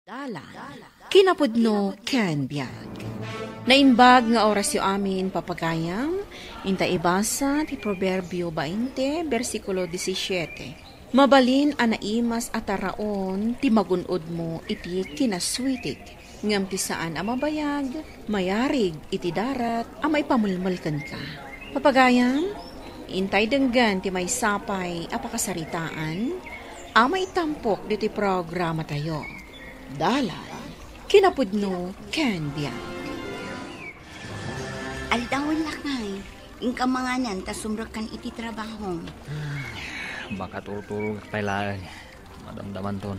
Dalan, kinapudno ken biag. Nainbag nga oras yu amin papagayam, inta ibasa ti Proverbio 20, versikulo 17. Mabalin anaimas ataraon ti magunod mo iti kinaswitik. Ngam ti saan a mabayag, mayarig iti darat a may pamulmalkan ka. Papagayam, intay denggan ti may sapay a pakasaritaan, a may tampok diti programa tayo. Dalan, kinapudno ken biag. Aldawon lakay, ingka manganan ta sumrakan iti trabaho. Baka turuturo kailangan. Madamdaman ton.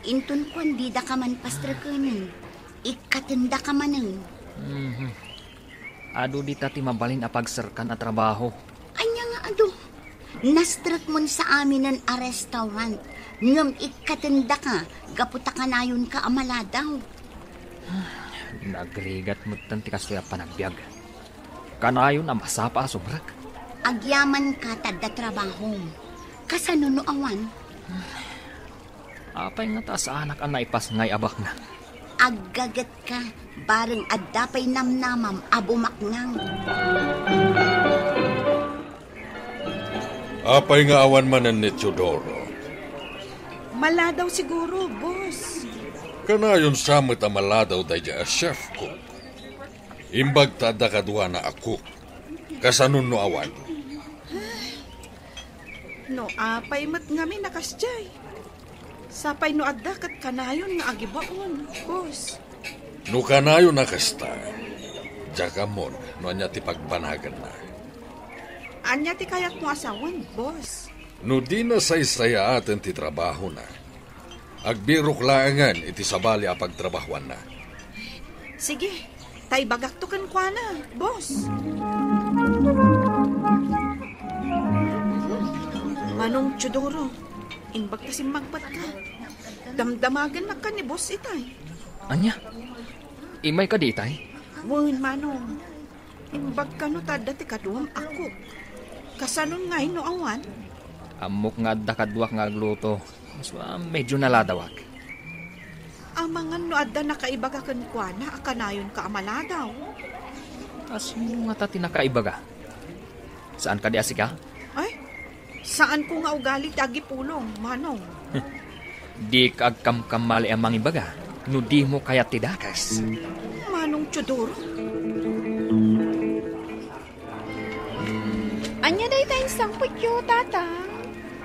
Intun kwan di da ka man pastrakanin, ikatenda ka manin. Ado di tati mabalin apagserkan at trabaho. Anya nga ado, nastrak mon sa amin ng a restaurant, ngam ikatenda ka, gaputa ka nayon ka amaladaw. Nagrigat mo tanti kasuya panagbiag. Kanayon ang masapa subrak. Agyaman ka tadda trabaho, kasanuno awan. Apay nga ta sa anak ang naipas ngay abak na. Aggagat ka, bareng addapay namnamam abumaknang. Apay nga awan manan ni Teodoro. Maladaw siguro, boss. Kanayon samot ang maladaw dahi a chef cook. Imbag tada kadwa na ako. Kasanun no awan. No, apay mat ngami nakasjay. Sapay no adda kat kanayon nga agibaon, boss. No kanayon na kasta. Jakamon, no anya ti pagpanagan na. Anya ti kayat mo asawan, boss. No di na saysaya atin ti trabaho na. Agbirok laangan iti sabali a pagtrabahuan na. Sige, tay bagaktukan kwa na, boss. Manong Teodoro, inbag tasim magbat ka. Damdamagan na ka ni boss itay. Anya? Imay ka di tay? Wun, Manong. Inbag ka no tada ti kaduam ako. Kasanon ngay no awan? Amok nga adda kadwak nga agluto. So, medyo naladawag. Amangan no adda nakaibaga kan kwa na akanayon ka amaladaw. Sino nga tati nakaibaga? Saan ka di asika? Ay, saan ko nga ugali tagi pulong, Manong? Di ka agkamkamali ang mangibaga. No di mo kaya tidakas. Manong Teodoro? Anya day tayong sangputyo, tata.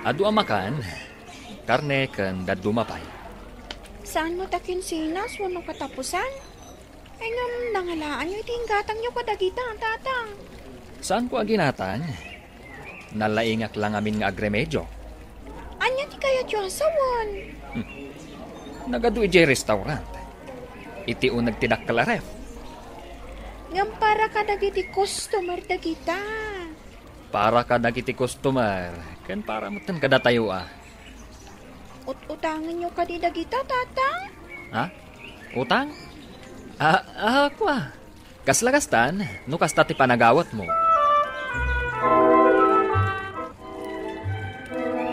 Ado ang makan. Karne kan dadumapay. Saan mo takin sinas, wano katapusan? Ay ngam, nangalaan nyo itinggatang nyo kadagita, tata. Saan ko aginatan? Nalaingak lang amin nga agremedyo. Anya ti kaya tiyo asawan? Nagadu ijay restaurant. Iti unag tidak kalaref. Ngam para ka dagiti customer dagita. Para ka dagiti customer. Kan para mo tan kada tayo Utangin nyo ka di dagita, tata. Ha? Utang? Ako Kaslagastan, no kasta ti panagawat mo.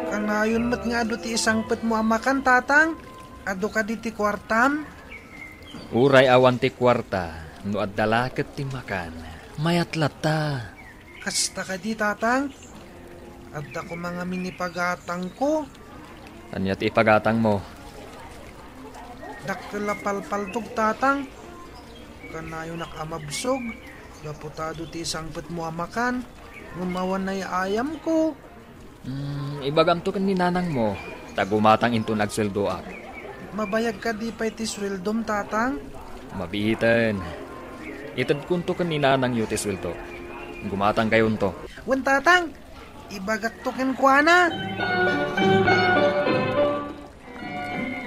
Kanayon mat nga ado ti isang pet mo amakan, tatang. Ado ka di ti kwartam. Uray awan ti kwarta, no addala ket ti makan. Mayatlat ta. Kasta ka di, tatang. Adda ko mga minipagatang ko. Anya ti ipagatang mo? Dakla palpaltog, tatang. Kanayon nakamabsog. Gaputado ti isang pet mo amakan. Ngumawan na ayam ko. Ibagam to kan ni nanang mo. Tagumatang into nagsweldoak. Mabayag ka di pa iti sweldom, tatang. Mabihitan. Itad kunto kan ni nanang yu ti sweldo. Gumatang kayon to. Wan, tatang. Ibagat to ken kwa na.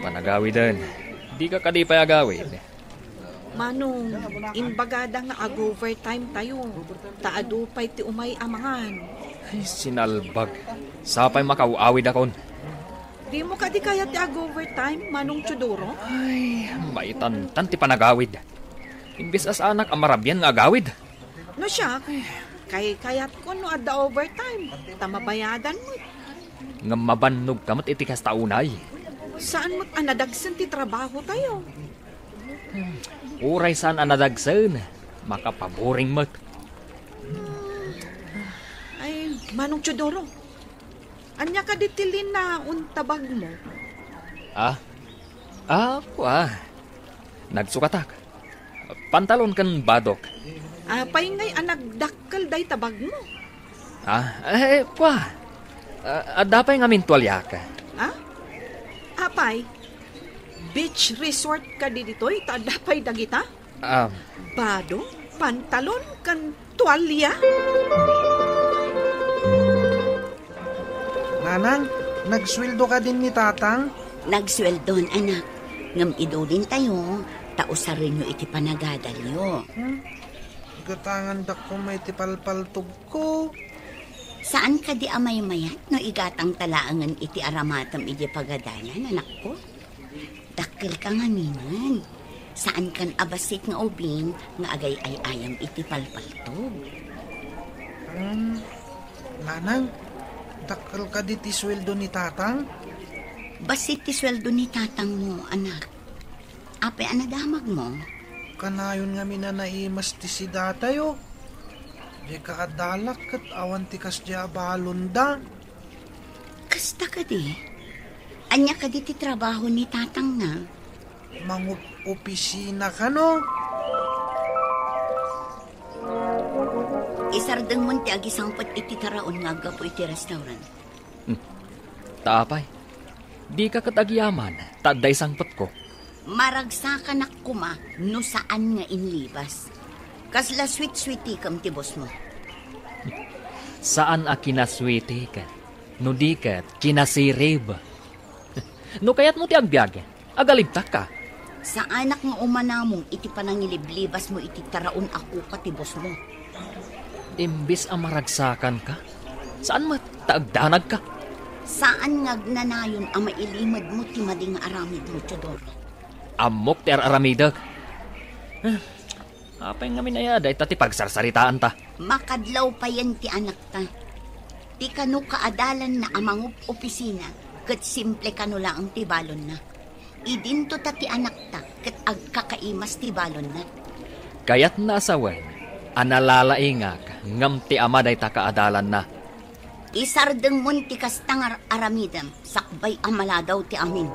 Panagawidan. Di ka kadipay agawid. Manong, inbagada nga ag-overtime tayo. Taado pa'y ti umay amangan. Ay, sinalbag. Sapay makauawid akon. Di mo ka di kaya ti ag-overtime, Manong Teodoro? Ay, maitan-tan ti panagawid. Imbis as anak ang marabyan nga agawid. No siya, kay kayat ko no adda overtime. Tamabayadan mo. Nga mabannog kamat iti kas taunay. Saan mo't anadagsan ti trabaho tayo? Uray saan anadagsan. Makapaboring mat. Ay, Manong Chodoro. Anya ka ditilin na untabag mo? Nagsukatak. Pantalon kan badok. Apay ngay anagdakkel day tabag mo. Dapay ngamin tuwalya ka. Apay, beach resort ka di ditoy, tadapay dagita? Bado, pantalon, kan tuwalya? Nanang, nagsweldo ka din ni tatang? Nagsweldon, anak. Ngam idulin tayo, tausar rin nyo iti panagadalyo. Gatangan dak ko may tipalpaltog ko. Saan ka di amay mayat no igatang talaangan iti aramatam iti pagadalan, anak ko? Dakil ka nga minan. Saan kan abasit nga ubing nga agay ay ayam iti palpaltog? Nanang, dakil ka di ti sweldo ni tatang? Basit ti sweldo ni tatang mo, anak. Ape anadamag mo? Kanayon nga minanaimas ti si datayo. Di ka adalak kat awan ti kas di abalon da. Kasta ka di? Anya ka di ti trabaho ni tatang na? Mangup opisina ka no? Isardeng mo ti agisangpat iti taraon nga agapo iti restaurant. Taapay. Di ka katagyaman. Taday sangpat ko. Maragsakan ak kuma no saan nga inlibas. Kasla sweet-sweety kam ti boss mo. Saan a kinaswete ka? No di ka kinasirib. No kayat mo ti agbyag. Agalibtak ka. Sa anak nga umanamong iti panangiliblibas mo iti taraon ako ka ti boss mo. Imbis ang maragsakan ka? Saan mo taagdanag ka? Saan nga nanayon ang mailimad mo ti mading aramid mo, Chodoro? Amok ti aramidag. Apay nga minayada, ita ti pagsarsaritaan ta. Makadlaw pa yan ti anak ta. Ti kanu kaadalan na amang opisina, kat simple kanu lang ti balon na. Idinto ta ti anak ta, kat agkakaimas ti balon na. Kayat nasawen, analalaingak, ngam ti amaday ta kaadalan na. Isardeng mon ti kastangar aramidam, sakbay amala daw ti amin.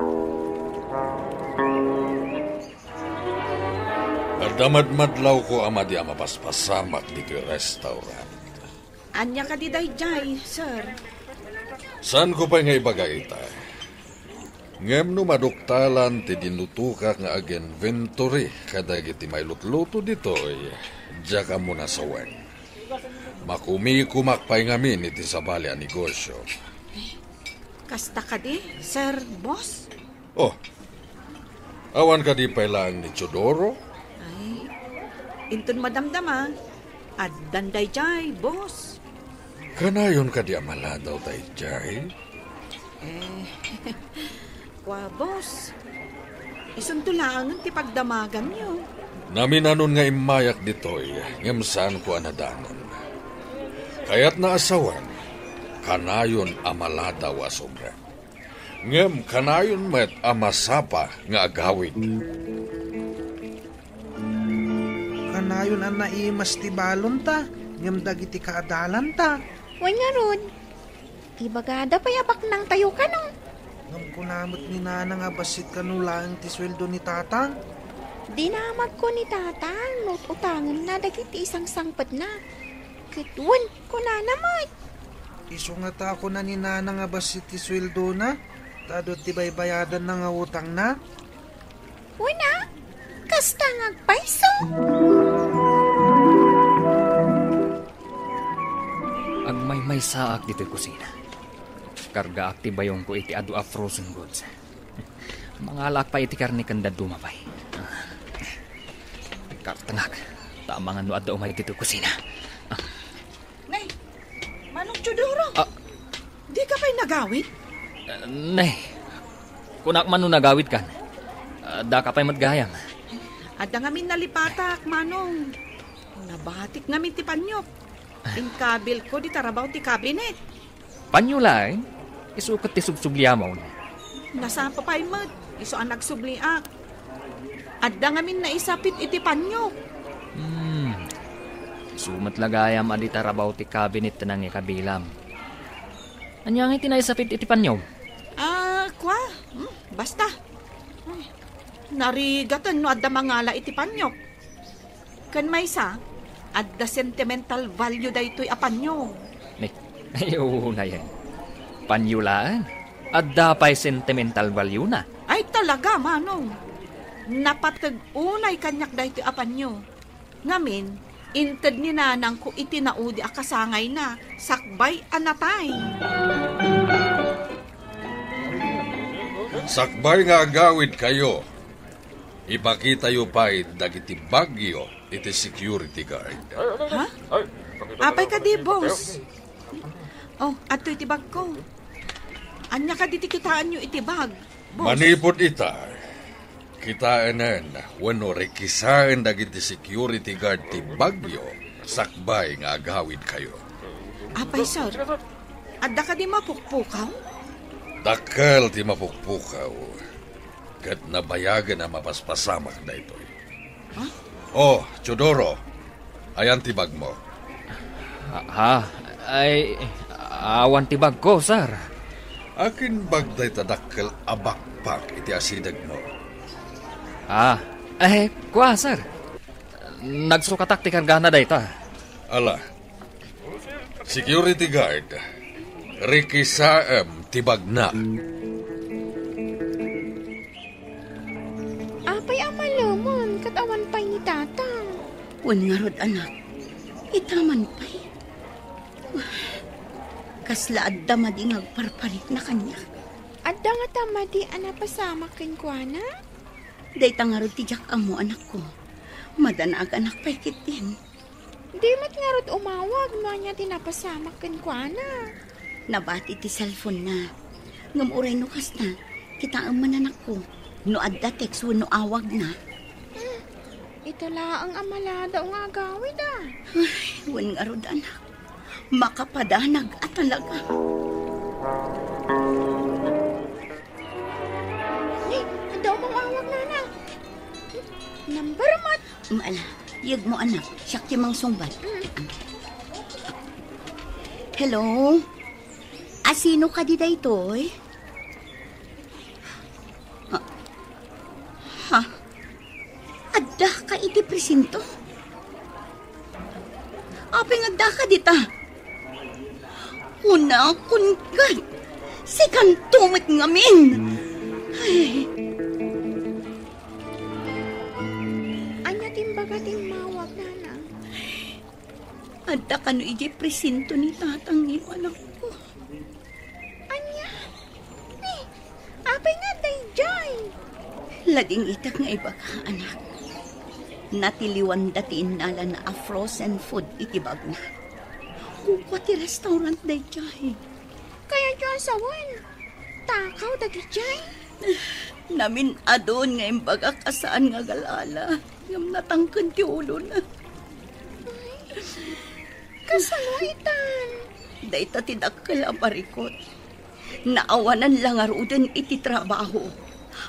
Adamadmadlaw ko ama di amapaspasamak di ko restaurant. Anya ka di dayjay, sir? Saan ko pa nga ibagay ita? Ngem no maduktalan ti dinutukak nga inventory kada iti may lutluto ditoy, diya mo na sawen. Makumi-kumakpay ngamin iti sabali a negosyo. Kasta ka di, sir, boss? Oh, awan ka di pa lang ni Chodoro? Intun madamdama, at danday jay, boss. Kanayon ka di amala daw tayo, Jay? Kwa, boss. Isuntulangan ti pagdamagan niyo. Naminanon nga imayak ditoy, ngem saan ko anadanon. Kaya't naasawan, kanayon amala daw asomra. Ngem kanayon met amasapa nga agawid. Kanayon ang naimas ti balon ta, ngam dagiti kaadalan ta. Way nga ron. Ibagada payabak nang tayo ka nung. Ngam kunamot ni nanang abasit kanulang ti sweldo ni tatang. Dinamag ko ni tatang, not utangan na dagiti isang sangpad na. Kitwan ko na naman. Iso nga ta ako na ni nanang abasit ti sweldo na, tadot ti baybayadan na nga utang na. Wala, kasta ngagpaiso. Agmay-may saak dito'y kusina. Karga aktibayong ko iti adu a frozen goods. Mangalak pa iti karni kanda dumapay. Kartangak, tamangan no adda umay dito'y kusina. Nay, Manong Chodoro. Di ka pa'y nagawid? Nay, kunak man no nagawid kan. Da ka pa'y madgayam. Adda ngamin nalipatak, Manong. Nabatik ngamin ti panyok. Ingkabil ko di tarabaw ti cabinet. Panyulay, isukat ti subsubyamaw na. nasa papaymat. Iso ang nagsubliak. Adda ngamin na isapit iti panyo. Sumat lagayam adita rabaw ti cabinet tanang ikabilam. Anyang iti naisapit iti panyo? Kwa? Basta. Ay, narigatan no adda mangala iti panyo. Kan maysa, adda sentimental value daytoy a panyo. Ayaw na yan. Panyulaan? Adda pa'y sentimental value na. Ay talaga, manong. Napatag unay kanyak daytoy a panyo. Ngamin, inted ni nanang ko itinaudi a kasangay na, sakbay anatay. Sakbay nga agawid kayo. Ipakita yu pa'y dagiti bagyo iti security guard. Ha? Apay ka di, boss. Oh, ato itibag ko. Anya ka ditikitaan nyo itibag, boss. Manipot ita. Kitaanan, wano rekisaan dagiti security guard ti bagyo, sakbay nga agawid kayo. Apay, sir. Adda ka di mapukpukaw? Dakal ti mapukpukaw. Kat nabayagan na mapaspasamak na ito. Huh? Oh, Chodoro. Ayan ti bag mo. Ay, awan ti bag ko, sir. Akin bagday tadakkel abakpak iti asidag mo. Kwa, sir. Nagsukatak ti kargana dayta. Ala, security guard, rikisaem tibag na. Apay amalamon, katawan pa'y ni tatang. Wan nga rod, anak. Itaman pa'y. Kasla adda madi ngagparparit na kanya. Adda nga tamadi anapasama kinkwana? Dayta nga rod tijak amo, anak ko. Madanag anak pa'y kitin. Di mat nga rod umawag no niya tinapasama kinkwana. Nabati ti cellphone na. Ngamuray no kas na. Kita ang mananak ko. No adda text no awag na. Ito laang amalada ang agawid Ay, wan nga rod, anak. Makapadanag at talaga. Daw mong awag na. Number mat. Maala, yag mo anak. Siyak ti mang sumbat. Hello? Asino ka di daytoy? Ha? Adda ka iti presinto? Apeng adda ka dita? Una kun kat. Sikan tumit ngamin. Ay. Anya timbaga mawag na. Adda ka no iti presinto ni tatang ni anak ko. Anya? Apay nga dayjay. Laging itak nga iba ka, anak. Natiliwan dati inala na a frozen food itibag na. Kukwa ti restaurant day jay. Kaya dyan sa wan. Takaw dagi jay. Namin adon nga imbaga kasaan nga galala. Ngam natangkad ti ulo na. Kasaluitan. Dayta ti dakkel a parikot. Naawanan lang aruden iti trabaho.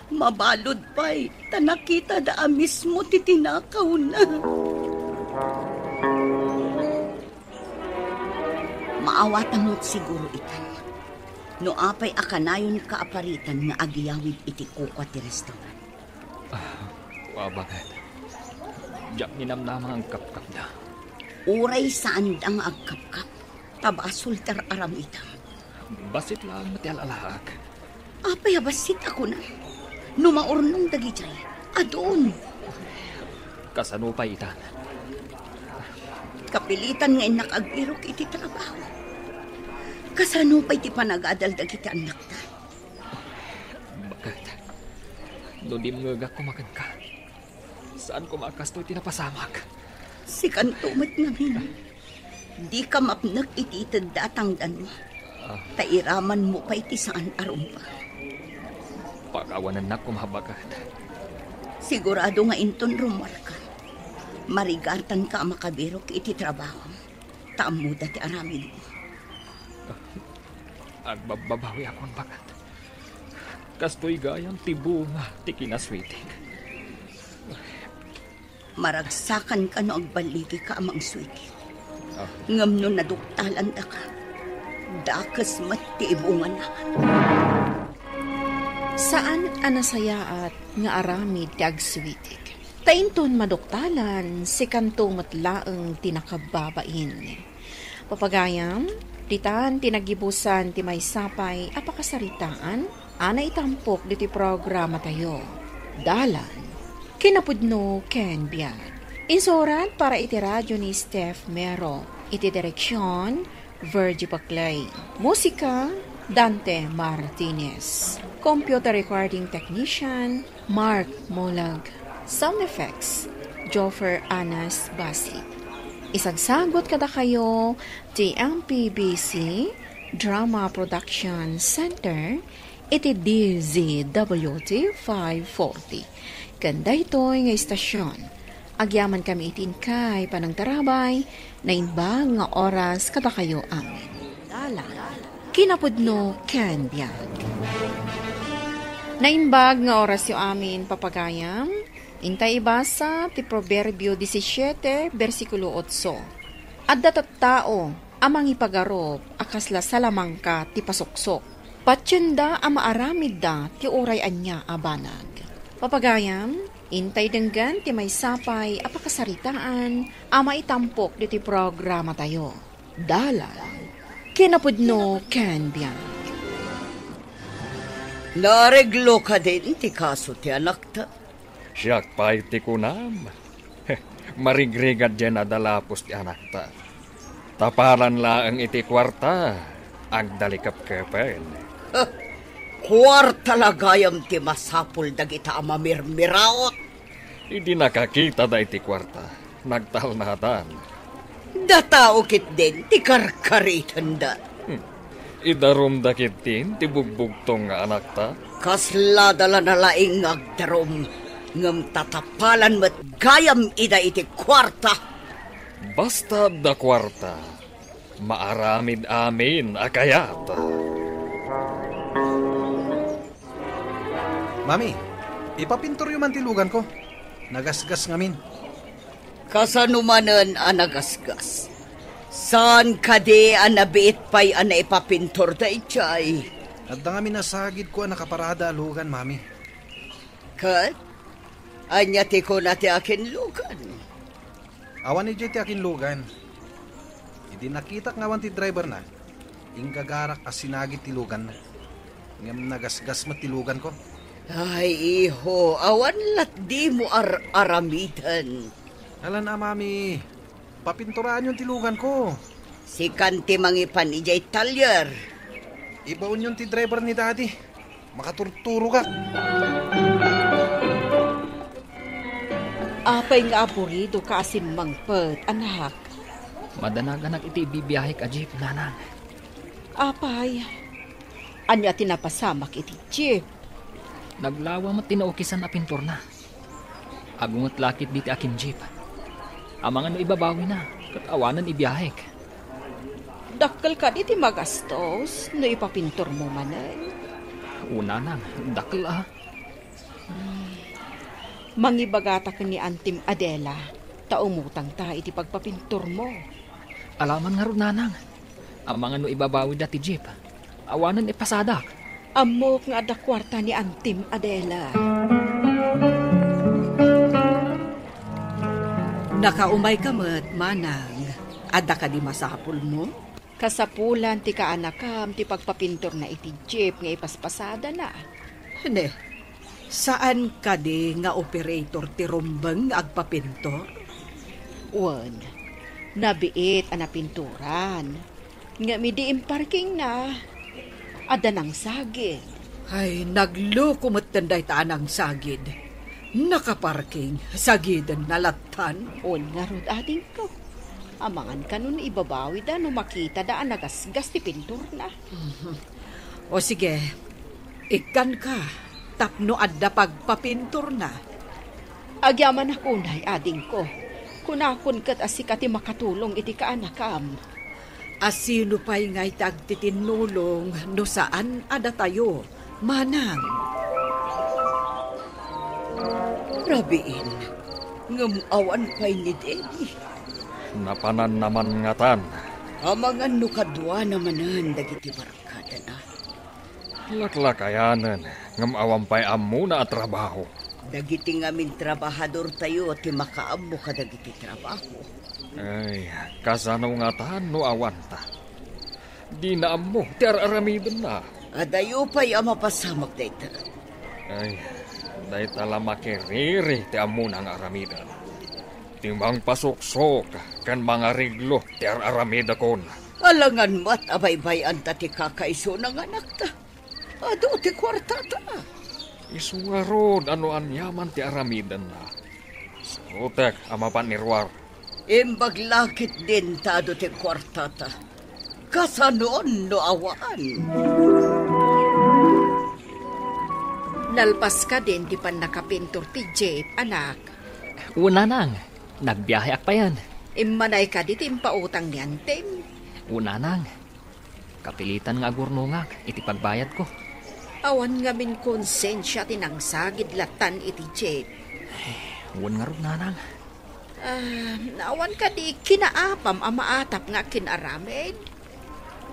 Mabalod pa'y tanakita da mismo titinakaw na. Maawatan mo't siguro itan. No apay akanayon kaaparitan nga agiyawid iti kukwa ti restaurant. Wabagat. Diyak ninamnamang ang kapkap na. Uray saan ang agkapkap. Tabasol tar aram itang. Basit lang mati alalaak. Apay abasit ako na. Numaurnong dagi jay. Adon. Kasano pa itan? Kapilitan nga inakagirok iti trabaho. Kasano pa iti panagadal dagi ti anak ta. Bakit? No di mga kumakan ka. Saan kumakas to itinapasamak? Si kantumat ngamin. Di ka mapnag iti datang mo. Tairaman mo pa iti saan arum pa. Pagawanan na kumabagat. Sigurado nga inton rumar ka. Marigartan ka makabirok iti trabaho. Taam mo dati aramin mo. Agbabawi ako ang bagat. Kastoy gayang tibunga ti kinaswitik. Maragsakan ka no agbaligi ka amang sweetie. Ngam no naduktalan da ka. Dakas mati ibungan na. Saan anasayaat nga aramid ti agswitik? Tainton maduktalan si kantong matlaeng tinakababain. Papagayam, ditan tinagibusan ti may sapay apakasaritaan, ana itampok diti programa tayo. Dalan, kinapudno Ken Biag. Insurat para iti radyo ni Steph Mero. Iti direksyon, Virgie Paclay. Musika, Dante Martinez. Computer recording technician, Mark Molag. Sound effects, Joffer Anas Basi. Isagsagot kada kayo, ti MPBC Drama Production Center, iti DZWT 540. Kanda ito'y nga istasyon. Agyaman kami itin kay panang tarabay, na inbag nga oras kada kayo amin. Dala, kinapudno Ken Biag. Na inbag nga oras yo amin papagayam, intay ibasa ti Proverbio 17, versikulo 8. Adda tattao, amang ipagarop, akasla salamangka ti pasuksok. Patyenda ama aramid da ti uray anya abanag. Papagayam, intay denggan ti may sapay apakasaritaan, ama itampok diti programa tayo. Dala, kinapudno Ken Biag. Nareglo ka din ti kaso ti anak ta. Siyak pa iti kunam. Marigrigad dyan adalapos ti anak ta. Taparan laang iti kwarta, agdalikap kepen. Kwarta lagayam ti masapul dagita amamirmiraot. Hindi nakakita da iti kwarta, nagtalnatan. Datao kit din ti karkaritan da. Idarom dakit din ti bugbugtong nga anak ta. Kasla dala na laing agdarom. Ngam tatapalan mat gayam ida iti kwarta. Basta da kwarta, maaramid amin akayat. Mami, ipapintor yung mantilugan ko. Nagasgas ngamin. Kasanumanan anagasgas. Saan ka di anabiit pa'y ana ipapintor da itchay? Adda ngamin nasagid ko nakaparada alugan, mami. Kat? Anya ti ko na ti akin lugan. Awan ni ti akin lugan. Hindi nakitak ngawan ti driver na. Ingagarak as sinagid ti lugan na. Ngam nagasgas matilugan ko. Ay, iho, awan lat di mo aramitan. Hala na, mami. Papinturaan yung tilugan ko. Si kanti mangipan ijay talyer. Ibaon yung ti driver ni daddy. Makaturturo ka. Apay nga aburido ka asin mangpet, anak. Madanag-anak iti bibiyahe ka jeep, nanang. Apay, anya tinapasamak iti jeep. Naglawa mat tinaukisan na pintor na. Agungot lakit diti akin jeep. Amangan no ibabawi na, katawanan ibiyahek. Dakkel ka diti magastos, no ipapintor mo manay. Una nang, dakil Mangibagata ka ni Antim Adela, taumutang ta iti pagpapintor mo. Alaman nga ron, nanang. Amangan no ibabawi dati jeep. Awanan ipasadak. Amok nga ada kwarta ni Antim Adela. Nakaumay ka mat, manang. Ada ka di masapul mo? Kasapulan ti kaanakam ti pagpapintor na iti jeep nga ipaspasada na. Ne, saan ka di nga operator ti rumbang agpapintor? Wan, nabiit ana pinturan. Nga midiim parking na. Ada nang sagid. Ay, nagluko mat tanday taanang sagid. Nakaparking, sagidan nalatan. On nga rod ading ko. Amangan ka nun ibabawi da no makita da nagasgas ti pintur na. O sige, ikan ka. Tapno adda pagpapintur na. Agyaman ako nay ading ko. Kunakon kat asika ti makatulong iti kaanakam. Asino pa'y nga'y tagtitinulong no saan ada tayo Manang. Rabiin, ngamawan pa'y ni Deni. Napanan naman ngatan. Amangan no kadwa namanan dagiti barkada na. Laklakayanan, ngamawan pa'y amuna at trabaho. Dagiti ngamin trabahador tayo at makaam mo ka dagiti trabaho. Ay, kasano ngatan no awanta. Di na mo, ti araramidan na. Adayo pa'y amapasamag dayta. Ay, day tala makiriri ti amuna ang aramidan. Timbang pasuksok, kan mga riglo, ti aramida kon. Alangan mat abay-bayan ta ti kakaiso ng anak ta. Ado ti kwarta ta. Isungarod, ano anyaman ti aramidan na. Sutek, amapan nirwar. Imbaglakit din ta ado ti kwarta ta. Kasanoon no awaan. Nalpas ka din di pa nakapintor ti Jeep, anak. Una nang, nagbiyahe ak pa yan. Imanay ka di timpautang niyan, Tim. Una nang, kapilitan nga gurnungak, iti pagbayad ko. Awan nga min konsensya tinangsagid latan iti Jeep. Uwan nga rin nanang. Awan ka di kinaapam amaatap nga kinaramid.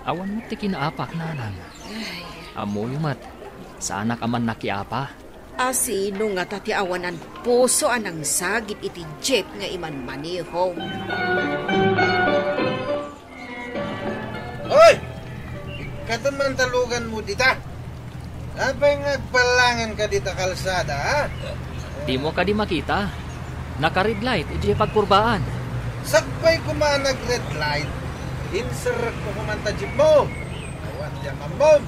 Awan mo ti kinaapak nanang. Amoy mat, sa anak aman nakiapa. Sino nga tati awanan puso anang sagit iti Jeep nga iman manihong. Hoy! Katon man talugan mo dita. Apay ngagpalangan ka dita kalsada, ha? Di mo ka di makita. Naka-red light, iti pagkurbaan. Sakpay kumaan nag-red light. Inserak ko kumanta jeep mo. Awan di ang mamom.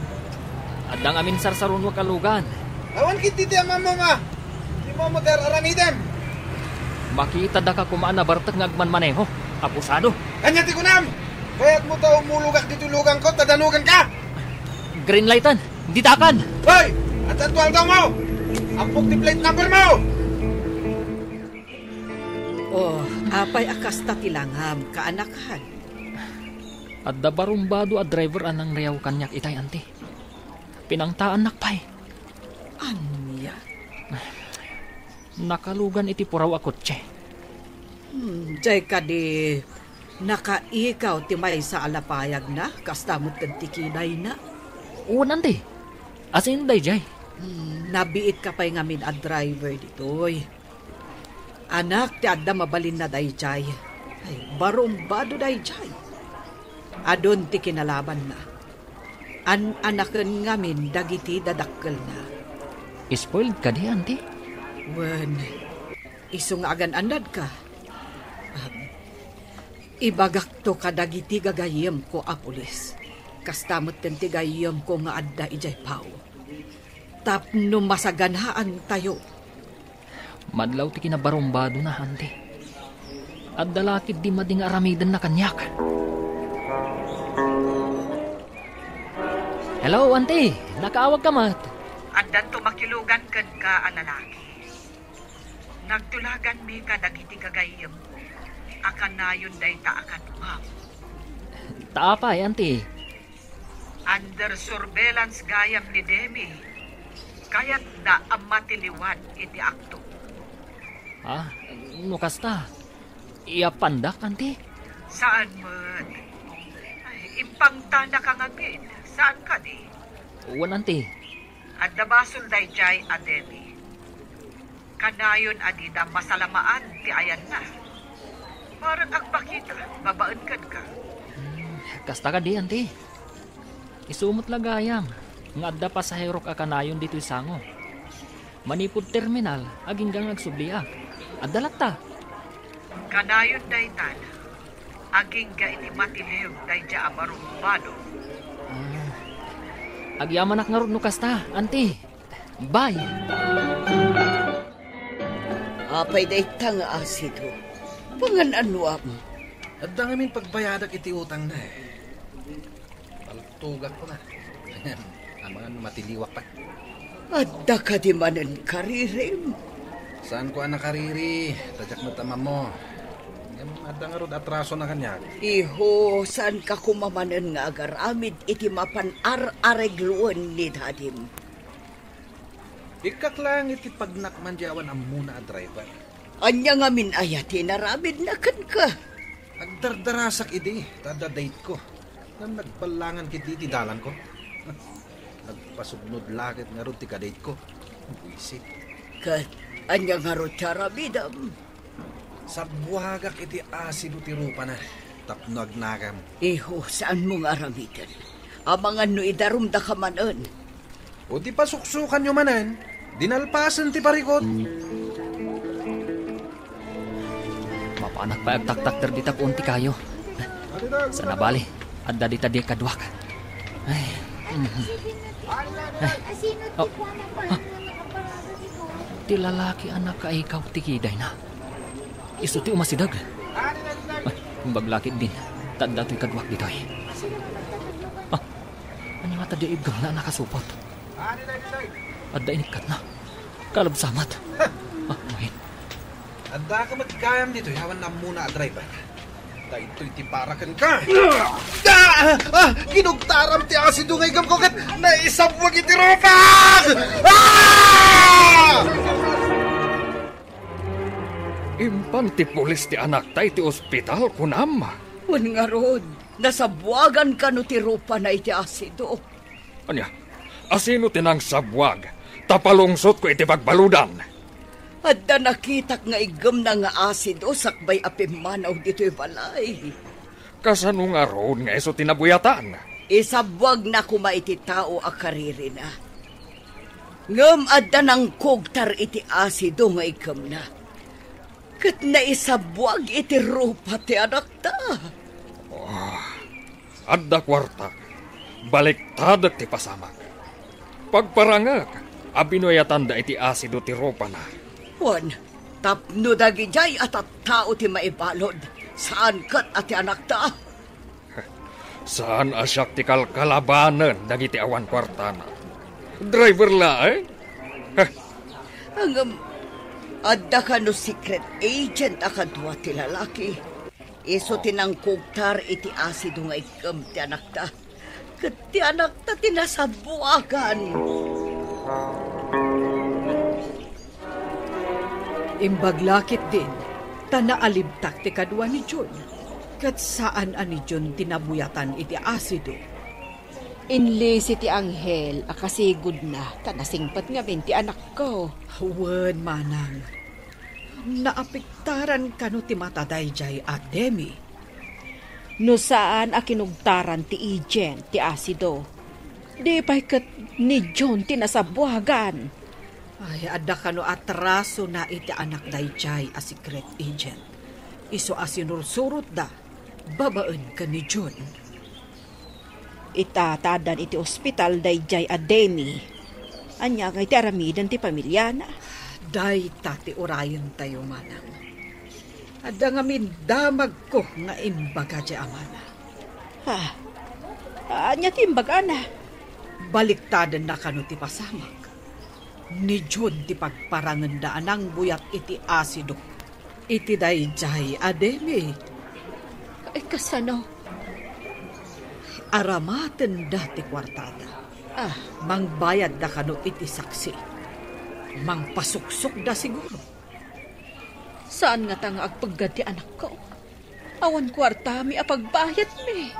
Adang amin sarsaron mo kalugan. Awan kiti di ang mamom, ha? Di mo mo der aramidem. Makita da ka kumaan na bartak nga agman maneho. Apusado. Kanya ti kunam! Kaya't mo taong mulugak dito lugang ko, tadanugan ka! Green lightan, di takan. Hoy! At atwal daw mo! Ampok ti plate number mo! Oh, apay akas ta tilangham, kaanakan. At da barumbado a driver anang reyaw kanyak itay ante. Pinangtaan nakpay. Anya? Nakalugan iti puraw a kotse. Jay ka di nakaikaw ti may sa alapayag na, kastamot kan tikinay na. Uwan ante. Asin day jay. Nabiit ka pa'y ngamin a driver ditoy. Anak ti adda mabalin na day jay. Ay, barumbado day jay. Adon ti kinalaban na. Anaken ngamin dagiti dadakkel na. Spoiled ka di ante. Wen, isong agan andad ka. Ibagak to kadagiti gagayem ko a pulis. Kastamot kan ti gayem ko nga adda ijay pao. Tapno masaganhaan tayo. Madlaw ti kinabarumbado na ante. At dalakit di mading aramidan na kanyak. Hello, ante. Nakaawag ka mat. Addan tumakilugan kan ka ang lalaki. Nagtulagan mi ka dagiti kagayem ko. Akan na yun day ta akan umam. Taapay, ante. Under surveillance gayam ni Demi. Kaya't na ang matiliwan iti akto. Ah, nukasta. Iapandak, ante. Saan man? Ay, impangtana ka ngamin. Saan ka di? Uwan, ante. At nabasol day jay a Demi. Kanayon adida masalamaan ti ayan na. Parang agpakita, babaan ka. Kasta ka di, ante. Isumot lagayam. Nga adda pasahero ka kanayon dito isango. Manipod terminal, aging gang nagsubliak. Adalat ta. Kanayon day tan. Aging ga iti matilew day ja amarumbado. Agyaman ak nga ron kasta, ante. Bye. Apay day tanga asido. Pangan-anuam. At dangamin pagbayadak iti utang na eh. Paltugak ko na. Ang mga matiliwak pa. Adda ka di manan karirim. Saan ko ang nakariri? Tadyak mo tama mo. Adda nga rod atraso na kanya. Iho, saan ka kumamanan nga agaramid iti mapan aregluan ni dadim. Ikaklang iti pagnakman diyawan ang muna a driver. Anya nga min ayat hinarabid na kan ka. Agdardarasak idi, tada-date ko. Nang nagbalangan kit iti dalan ko. Nagpasugnod lakit nga ron ti kadate ko. Buisit. Kat, anya nga ro charabidam. Sa buhagak iti asido ti rupa na. Tapno agnagam. Iho, saan mo nga aramitan? Amangan no idarumda ka manan. O di pasuksukan nyo manan. Dinalpasan ti parikot. Mapanak pa agtak-takter di tapunti kayo. Sana bali, adda di tadi kadwak. Ay. Oh. Ti lalaki anak ka ikaw ti kiday na. Isu ti umasidag. Baglakit din. Tanda to'y kadwak dito eh. Ano nga tadi ibgang na nakasupot? Adda inikat na. Kalabsamat. Mahit. Adda ka magkayam dito. Yawan na muna a driver. Da ito'y tiparakan ka. Ginugtaram ti asido ngay gam ko kat naisabwag iti ropa! Impan ti pulis ti anak tay ti ospital kunam. Wan nga rod, nasabuagan ka no ti rupa na iti asido. Anya, asino tinang sabwag? Tapalungsot ko iti pagbaludan. Adda nakitak nga igam na nga asido sakbay apimanaw dito'y balay. Kasano nga roon nga iso tinabuyatan? Isabwag na kuma iti tao a kariri na. Ngam adda ng kugtar iti asido nga igam na. Kat naisabwag iti rupa ti anak ta. Adda kwarta, baliktadak ti pasamak. Pagparangak, abinoyatan da iti asido ti ropa na. Wan, tapno dagijay at tao ti maibalod. Saan kat ati anak ta? Saan asyak ti kalkalabanan dagiti awan kwarta na? Driver la eh? Hanggang adda ka no secret agent akadwa ti lalaki. Iso tinang kugtar iti asido nga ikam ti anak ta. Kat ti anak ta tinasabuakan. Imbaglakit din, tanaalibtak ti kadwa ni John. Kat saan ani John tinabuyatan iti asido. Inli si ti Anghel, akasigod na, tanasingpat nga bin ti anak ko. Wen manang, naapiktaran ka no ti matadayjay at Demi. No saan akinugtaran ti agent ti asido. Di pa'y kat ni John tinasabuagan. Ay, adda ka no atraso na iti anak dayjay a secret agent. Iso asinursurot da, babaan ka ni John. Itatadan iti ospital dayjay a Demi. Anya nga iti aramidan ti pamilya na. Day tati urayan tayo manang. Adda nga min damag ko nga imbaga di amana. Ha? Anya ti imbaga na? Baliktadan na kano ti pasamak. Ni John ti pagparangan daan ang buyat iti asido. Iti dayjay a Demi. Ay kasano? Aramaten dati kwartada. Mangbayad da kano iti saksi. Mangpasuksok da siguro. Saan nga tanga agpaggad ti anak ko? Awan kwarta mi apagbayad mi.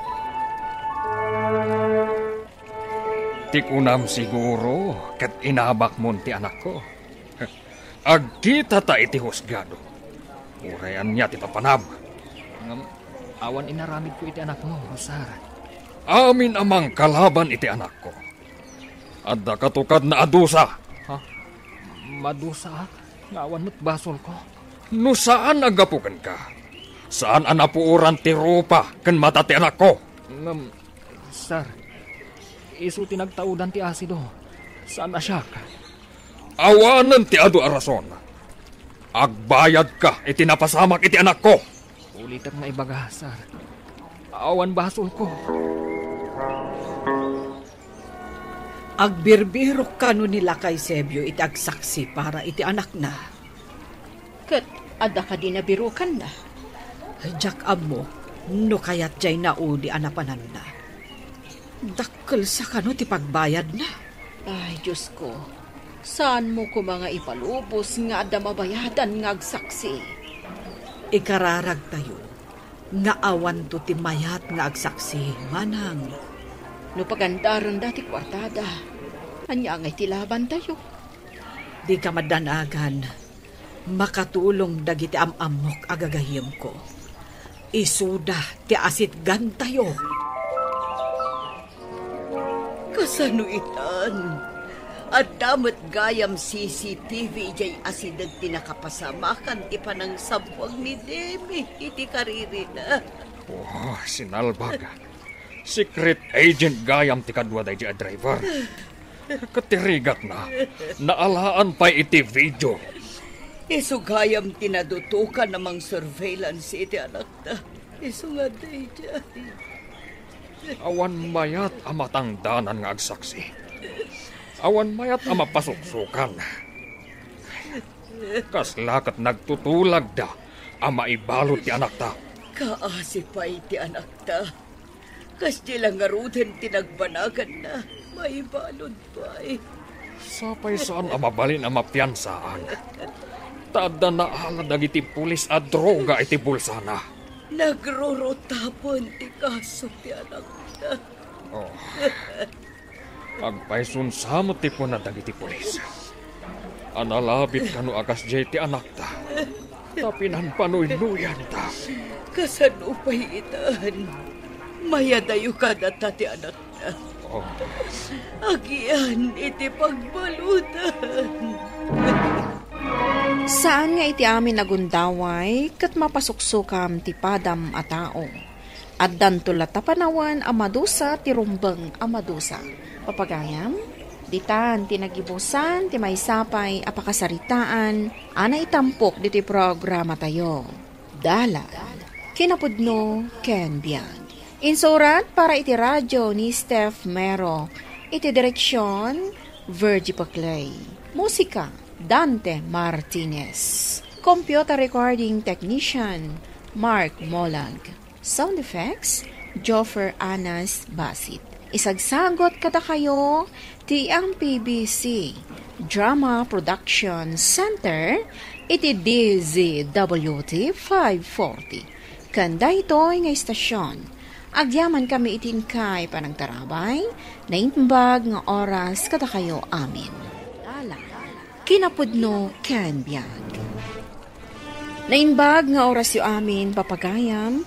Ti kunam siguro, kat inabak mon ti anak ko. Agkita ta iti husgado. Urayan niya ti papanam. Awan inaramid ko iti anak mo, Rosar. Amin amang kalaban iti anak ko. Adda katukad na adusa. Ha? Madusa? Ngawan mo't basol ko. No saan agapukan ka? Saan anapuuran ti rupa ken mata ti anak ko? Sir, isu tinagtaudan ti asido. Saan asyak? Awanan ti adu arason. Agbayad ka iti napasamak iti anak ko. Ulitan nga ibaga, sir. Awan basol ko. Agbirbirok ka no nila kay Sebyo iti agsaksi para iti anak na. Kat adda ka din nabirukan na. Jack amo, no kayat jay naudi anapanan na. Dakkel sa kano ti pagbayad na. Ay, Diyos ko. Saan mo ko mga ipalubos nga adda mabayadan nga agsaksi? Ikararag tayo, nga awan to ti mayat nga agsaksi, manang. No pagandaran dati kwartada, anya ngay tilaban tayo. Di ka madanagan, makatulong dagiti amamok agagahim ko. Isuda ti asit gantayo. Kasanuitan, at damat gayam CCTV jay asidag tinakapasamakan ti panang sabwag ni Demi iti kariri na. Oh, sinalbag. Secret agent gayam ti kadwa day di a driver. Katirigat na. Naalaan pa iti video. Isu gayam tinadutukan namang surveillance iti anak na. Isu nga day jay. Awan mayat amatang danan nga agsaksi. Awan mayat ama pasuksukan. Kaslakat nagtutulag da ama ibalot ti anak ta. Kaasipay ti anak ta. Kas di lang ngarutin tinagbanagan na. May balod pa'y. Sapay saan ama balin ama piyansaan. Tada na ala dagiti pulis a droga iti bulsana. Nagrorotapon ti kaso ti anak ta. Oh. Agpaisun samot ti po na dagiti pulis. Analabit kanu akas jay ti anak ta. Tapinan panuy-nuyan ta. Kasanupay itaan. Mayadayo ka data ti anak ta. Oh. Agian iti pagbalutan. Saan nga iti amin nagundaway kat mapasuksukam ti padam a tao. At dantula tapanawan amadusa ti rumbeng amadusa. Papagayam, ditan tinagibusan ti maysapay apakasaritaan ana itampok diti programa tayo. Dala, kinapudno Ken Biag. Insurat para iti radyo ni Steph Mero. Iti direksyon, Virgie Paclay. Musika, Dante Martinez. Computer recording technician, Mark Molag. Sound effects, Joffer Anas Basit. Isagsagot kada kayo, ti ang PBC Drama Production Center, iti DZWT 540. Kanda ito'y nga istasyon. Agyaman kami itingkay panagtarabay, na imbag nga oras kada kayo amin. Kinapudno Ken Biag. Naimbag nga oras yu amin papagayam,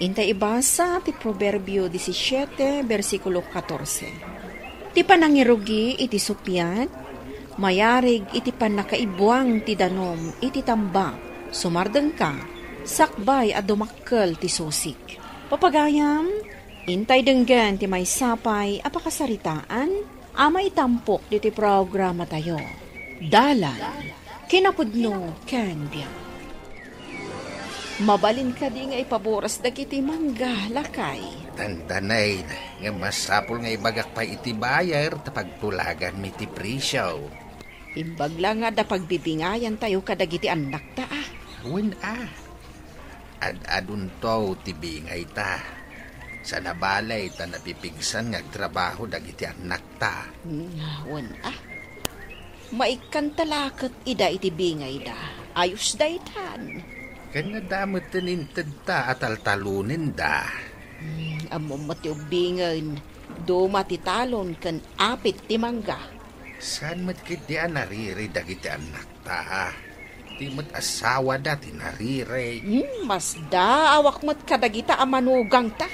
inta ibasa ti Proverbio 17, versikulo 14. Ti panangirugi iti supyat, mayarig iti panakaibuang ti danom iti tambak, sumardeng ka, sakbay at dumakkel ti susik. Papagayam, intay denggan ti may sapay apakasaritaan, ama itampok diti programa tayo. Dalan, kinapudno Ken Biag. Mabalin ka di nga ipaboras dagiti mangga lakay. Tandanay nga masapol nga ibagak pa iti bayar tapagtulagan mi ti presyo. Imbag lang nga da pagbibingayan tayo kadagiti anak ta ah. Wen Ad-adun to ti bingay ta. Sa nabalay ta napipigsan nga trabaho dagiti anak ta. Wen Maikan talakat ida iti bingay da. Ayos da itan. Kanya damot taninted ta at altalunin da. Amo mati ubingan, do matitalon kan apit ti mangga. Saan mat kiti nariri dagiti anak ta? Ti mat asawa da ti nariri. Mas da awak mat kadagita amanugang ta.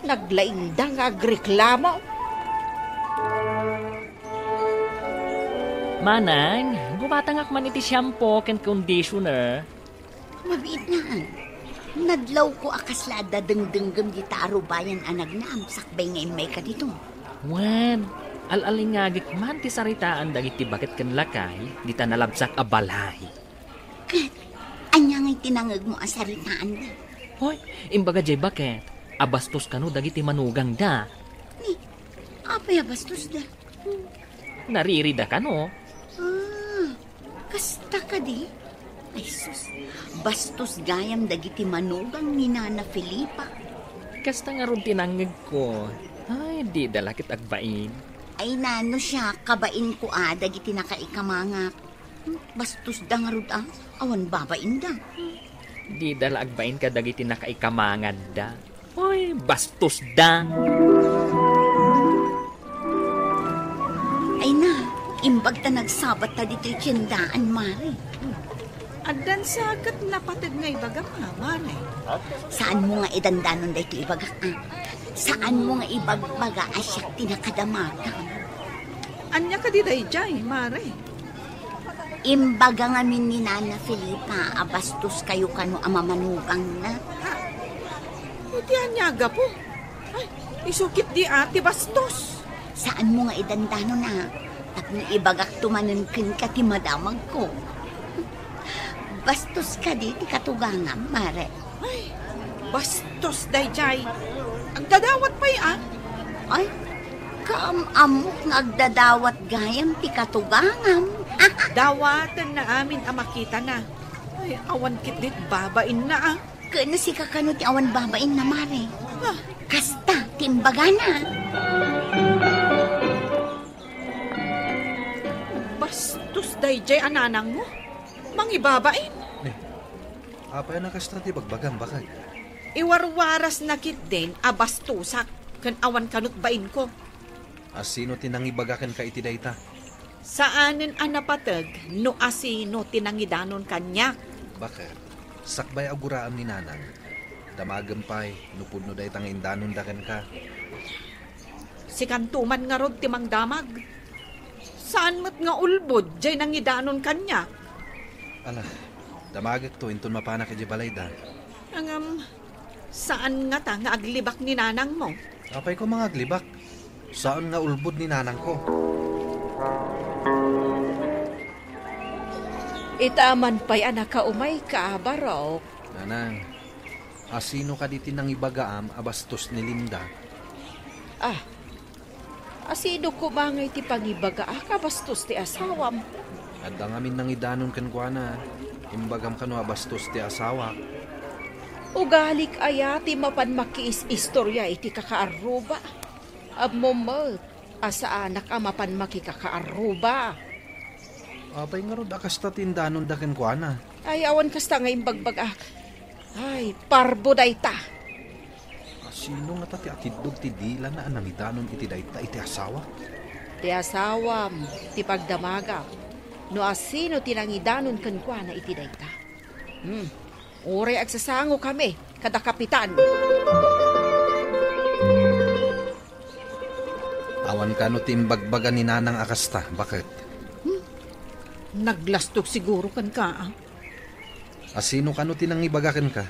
Naglaing da nga agreklamo. Manang, gumatangak man iti shampoo ken conditioner. Mabiit na. Nadlaw ko akaslada dengdenggam di taro bayan anag na sakbay nga imay ka dito. Wen, alalingagik man ti saritaan dagiti bakit ken lakay, di ta nalabsak a balay. Kat, anya ngay tinangag mo asaritaan da. Hoy, imbaga jay bakit? Abastos kano dagiti manugang da. Ni, apay abastos da? Naririda kano? Kasta ka di? Ay sus, bastos gayam dagiti manugang ni Nana Felipa. Kasta nga ron tinangag ko. Ay, di dalakit agbain. Ay nano siya, kabain ko dagiti nakaikamangak. Bastos da nga rod awan babain da. Di dala agbain ka dagiti nakaikamangad da. Oy, bastos da. Ay na, imbag ta nagsabat ta dito tiyendaan, Mare. Addan sagat napatid nga ibaga Mare. Saan mo nga idandanon da ito ibaga Saan mo nga ibagbaga asyak tinakadamata? Anya ka di dayjay, Mare. Imbaga nga min ni Nana Felipa, abastos kayo kano amamanugang na. Iti anyaga po. Ay, isukit di ati bastos. Saan mo nga idandano na? Tapno ibagak tumanunkin ka ti madamag ko. Bastos ka di ti katugangam, Mare. Ay, bastos dayjay. Ang dadawat pa'y Ay, kaamamok nga agdadawat gayam ti katugangam. Dawatan na amin ang makita na. Ay, awan kitit babain na Kano si kakano ti awan babain na, Mare? Ah. Kasta, timbaga na. Bastos dayjay ananang mo. Mangibabain. Apay na kasta ti bagbagang bakay. Iwarwaras na kit din abastusak kan awan kanut bain ko. Asino tinangibagakan ka iti dayta? Saanin napatag no asino tinangidanon kanya. Bakit? Sakbay aguraan ni nanang. Damagampay, nupod no daytang indanon dakan ka. Si kantuman nga rod timang damag. Saan mo't nga ulbod jay nangidanon kanya? Ala, damagak to inton mapana ka di balay da. Saan nga ta nga aglibak ni nanang mo? Apay ko mga aglibak. Saan nga ulbod ni nanang ko? Itaman pa'y anak ka umay ka, Barok. Nanang, asino ka diti nang ibagaam abastos ni Linda? Asino kumangay ti pangibaga kabastos ti asawam. At ang amin nang idanon kan kwa na, imbagam ka no abastos ti asawa. Ugalik aya ti mapan makiis istorya iti kakaaruba. Abmomot, asa anak mapan makikakaaruba. Apay nga rod akasta tindanon dakan kwa na. Ay, awan kasta nga imbagbagak. Ay, parbo dayta. Sino nga tati atidog ti dila na anang idanon iti dayta iti asawa? Ti asawam, ti pagdamaga. No asino tinangidanon kan kwa na iti dayta. Uray agsasango kami, kada kapitan. Awan ka no timbagbaga ni nanang akasta, bakit? Naglastok siguro kan ka. Asino ka no tinangibagakan ka?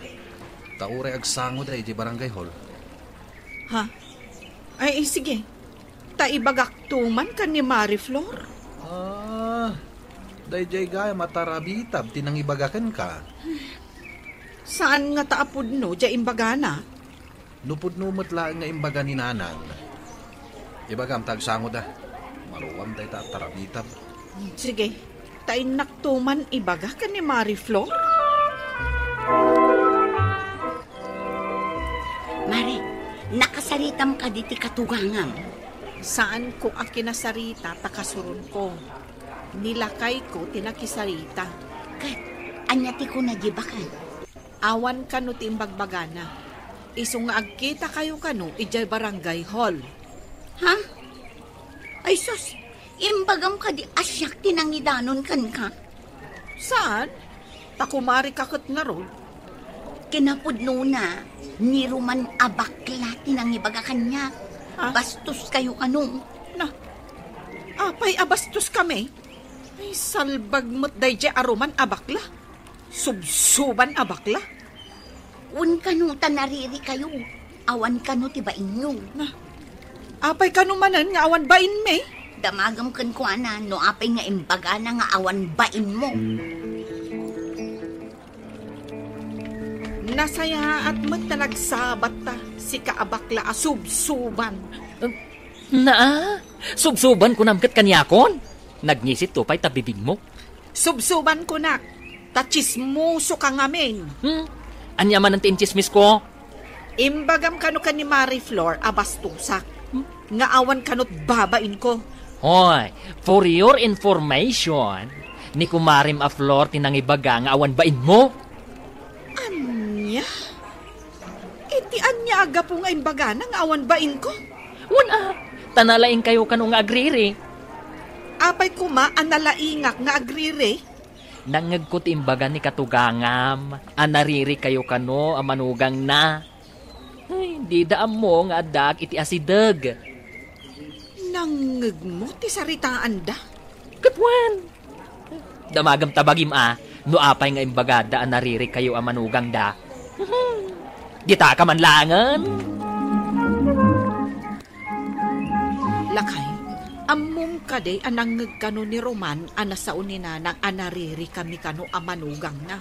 Tauray agsango da iti barangay hall. Ha? Ay, sige. Taibagak tuman kan ni Mariflor? Dayjay gaya matarabitab tinangibagakan ka. Saan nga taapod no, dya imbagana? Nupod numot lang nga imbaga ni nanang. Ibagam tagsango da. Maruwam day ta tarabitab. Sige. Tain naktuman ibaga ka ni Mariflor? Mare, nakasaritam ka diti katugangam. Saan ko ang kinasarita takasurun ko? Nilakay ko tinakisarita. Kat, anyati ko na gibakan. Awan ka no timbagbagana. Isong nga agkita kayo kano ijay barangay hall. Ha? Ay sus, imbagam ka di asyak tinangidanon kan ka. Saan? Takumari kakot nga ron. Kinapudno na, ni Roman abakla tinangibaga kanya. Ha? Bastos kayo kano. Na, apay abastos kami. Ay, salbag mo't dayjay aruman abakla. Subsuban abakla. Un kano tanariri kayo. Awan kano tiba inyo. Na, apay kanumanan nga awan bain me. Damagam kan ko ana, no apay nga imbaga na nga awan bain mo. Nasaya at mo't na nagsabat ta si kaabakla asubsuban. Subsuban ko namkat kanyakon. Nagnisit to pa'y tabibig mo. Subsuban ko na. Tachismuso ka ngamin. Anya man ang tinchismis ko. Imbagam kano ka ni Mariflor abastusak. nga awan kanot babain ko. Hoy, for your information, ni kumarim a Flor tinangibaga nga awan bain mo? Anya? Iti anya aga po nga imbaga nga awan bain ko? Wala, tanalain kayo kanong nga agriri. Apay kuma analaingak nga agrire. Nangagkot imbaga ni katugangam, anariri kayo kano amanugang na. Ay, di daam mo nga adag iti asideg. Nangag mo ti saritaan da? Katwan! Damagam tabagim no apay nga imbagada anariri kayo amanugang da. Gita ka man langan. Lakay, among kaday anangag kano ni Roman anasauni na nang anariri kami kano amanugang na.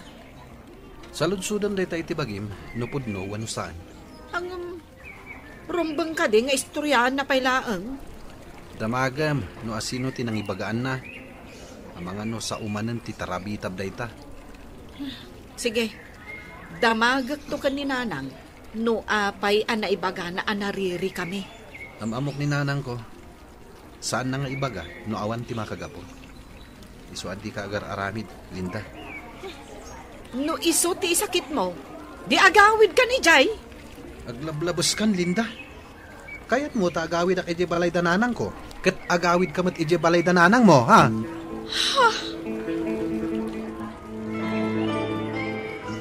Sa lunsudan day tayo tibagim, nupod no, wano saan. Ang rumbang kaday nga istoryahan na pailaang. Damagam, no asino tinangibagaan na. Ang mga no sa umanan ti tarabitab day ta. Sige, damagak to kan ni nanang, no apay anaibaga na anariri kami. Amok ni nanang ko, saan na nga ibaga, no awan ti makagapo. Isuad di ka agar aramid, Linda. No iso ti isakit mo, di agawid ka ni Jay. Aglablabos kan, Linda. Kayat mo ta agawid ak ije balay dananang ko. Ket agawid ka mat ije balay dananang mo, ha?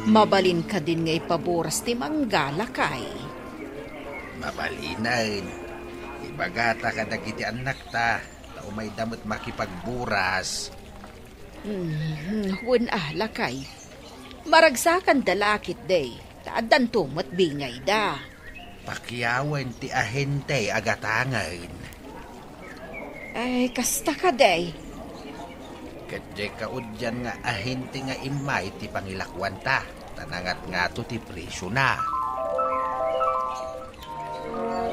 Mabalin ka din nga ipaburas ti Mangga, Lakay. Mabalinan. Ibagata ka dagiti anak ta. Na umay damot makipagburas. Hun Lakay. Maragsakan dalakit day. Taadan tumat bingay da. Pakyawan ti ahente agatangan. Ay, kasta ka day. Kadya kaudyan nga ahente nga imay ti pangilakwan ta. Tanangat nga to ti presyo na.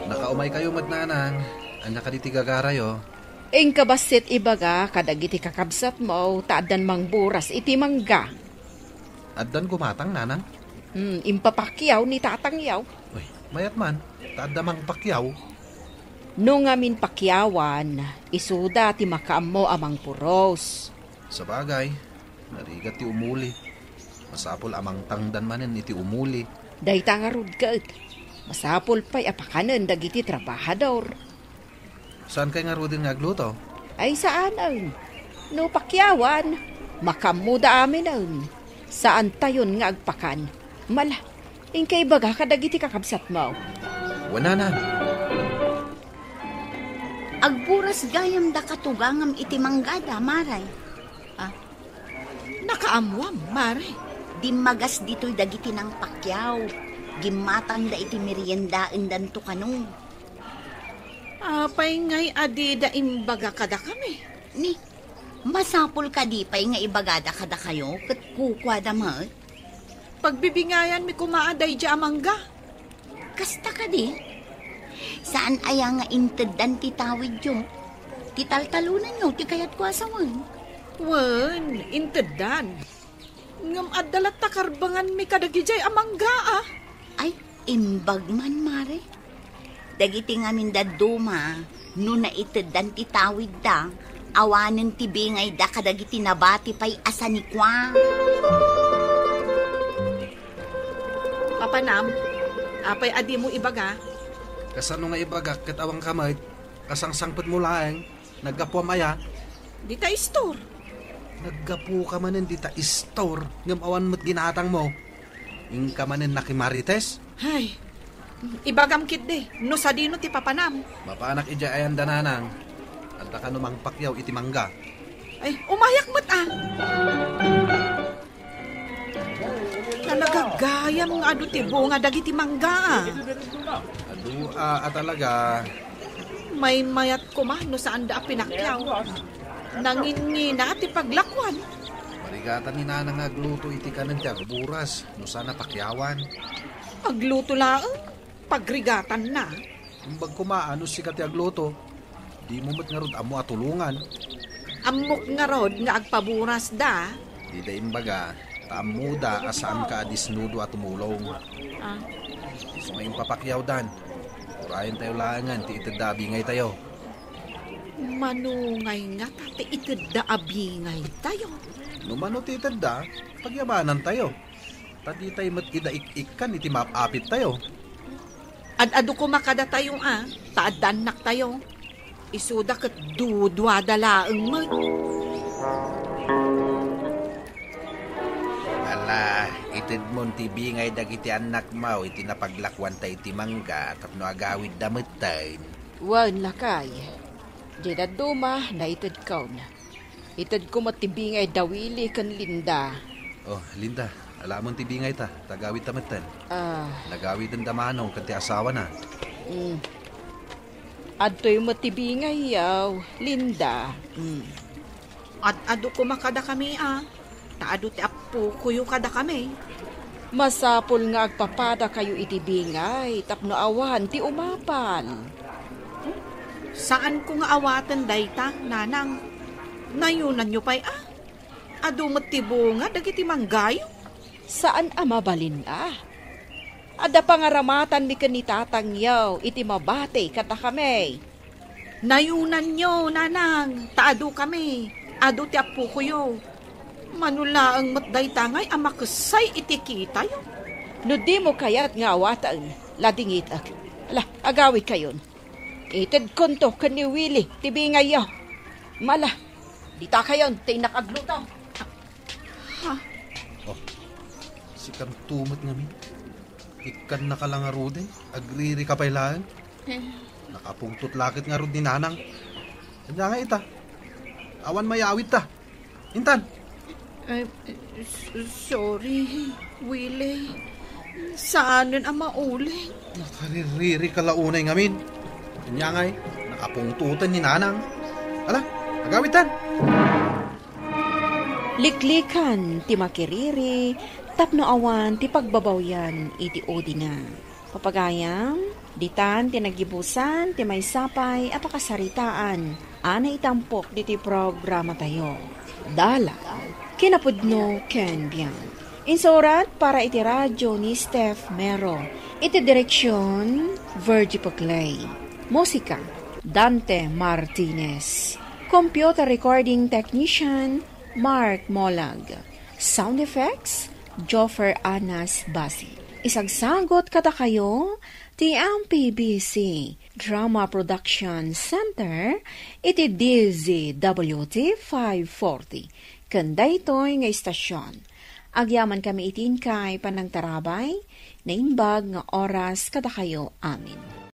Nakaumay kayo madnanang. Anya ka di ti gagarayo. Ing kabasit ibaga, kadagiti kakabsat mo, taadan mang buras iti Mangga. Addan gumatang, nanang? Impapakyaw ni tatangyaw. Uy, mayat man. Taadamang pakyaw. No ngamin pakyawan, isuda ti makaam mo amang puros. Sa bagay, narigat ti umuli. Masapol amang tangdan manen iti umuli. Day tangarud ka't. Masapol pa'y apakanan dagiti trabahador. Saan kay nga rudin nga agluto? Ay saan ang? No pakyawan, makamuda amin ang. Saan tayon nga agpakan? Mala, ingkay baga kadagiti kakabsat mo. Wana na. Agburas gayam da katugangam iti Manggada, Maray. Nakaamwam, Mare. Di magas dito'y dagiti ng pakyaw. Gimatan da iti meriendaan danto kanong. Apay ngay adida imbaga kada kami. Ni, masapul ka di pa'y nga ibagada kada kayo, kat kukwa damat. Pagbibingayan mi kumaaday di Mangga. Kasta ka di? Saan aya nga intedan ti tawid yo? Ti taltalunan nyo, ti kayat ko asawan. Wen, intedan. Ngam adalat takarbangan mi kadagijay Mangga. Ay, imbag man, Mare. Dagiti nga mindaduma, no na itedan ti tawid da, awanen ti bingay da kadagiti nabati pa'y asanikwa. Papanam, apay adi mo ibaga. Kasano nga ibaga ket awang kamay, kasangsangpet mo laeng, naggapo maya. Di ta store. Naggapo ka manen di ta store, ngam awan mo't ginatang mo. Ing ka manen nakimarites. Hay, ibagam kit de, no sa dino ti papanam. Mapanak ija ayan dananang, anta ka numang pakyaw iti Mangga. Ay, umayak mo't Nagagayam nga adu ti bunga dagiti Mangga. Adu talaga. May mayat ko no saan da pinakyaw. Nangingina ti paglakwan. Marigatan ni nanang agluto iti kanan ti agburas, no sana pakyawan. Agluto laang, pagrigatan na. Imbag kumaano si kati agluto, di mo mat nga rod amo atulungan. Amok nga rod nga agpaburas da. Di da imbaga, taamuda asaan ka disnudo at tumulong. Ah. Sumayin papakyaw dan. Urayan tayo langan, ti itadabi ngay tayo. Manungay nga tate itadda abingay tayo. Numano ti itada, pagyabanan tayo. Tadi tayo mat idaik-ikan, iti mapapit tayo. Ad-ado ko makada tayong taadanak tayo. Isuda kat dudwadalaang mag. Ala, itid mon ti bingay dagiti anak mau iti napaglakwan tayo iti mangga tapno agawid dametain. Wan lakay. Jeda duma na itad kaw na. Itad ko matibingay dawili kan Linda. Oh, Linda, alamon ti bingay ta, tagawid tametan. Nagawid ang damanong kanti asawa na. Adto'y matibingay yaw, Linda. Ad-ado ko makada kami Taado ti apo kuyo kada kami. Masapol nga agpapada kayo itibingay, tapno awan ti umapal. Saan ko nga awatan dayta, nanang? Nayunan nyo pa'y Ado matibo nga dagiti manggayo. Saan mabalin Ada pangaramatan mi kanitatang yaw, iti mabate kata kami. Nayunan nyo, nanang. Taado kami. Ado ti apo kuyo. Manula ang matday tangay amakasay iti kita yun. No di mo kayat nga awatan, ladingit ak. Ala, agawid kayon. Itid konto kani Willie, tibingay yaw. Mala, dita kayon, tay nakagluto. Si kan tumat nga min. Ikan nakalangarude, agriri ka pailaan. Nakapungtot lakit nga rod ni nanang. Kanya nga ita. Awan mayawit ta. Intan. Sorry, Willie. Saanan ang mauling? Nakaririri ka launay ngamin. Kanya nga'y nakapungtutan ni nanang. Ala, agawitan. Liklikan ti makiriri, tapno awan ti pagbabawyan iti odi na. Papagayam, ditan ti nagibusan ti may sapay apakasaritaan. Ana itampok diti programa tayo. Dala, kinapudno ken biyan. Insurat para iti radyo ni Steph Mero. Iti direksyon, Virgie Poclay. Musika, Dante Martinez. Computer recording technician, Mark Molag. Sound effects, Joffer Anas Basi. Isagsagot kata kayo, ti MPBC Drama Production Center, iti DZWT 540. Kanda ito'y nga istasyon. Agyaman kami itin kay panang tarabay, na inbag nga oras kada kayo amin.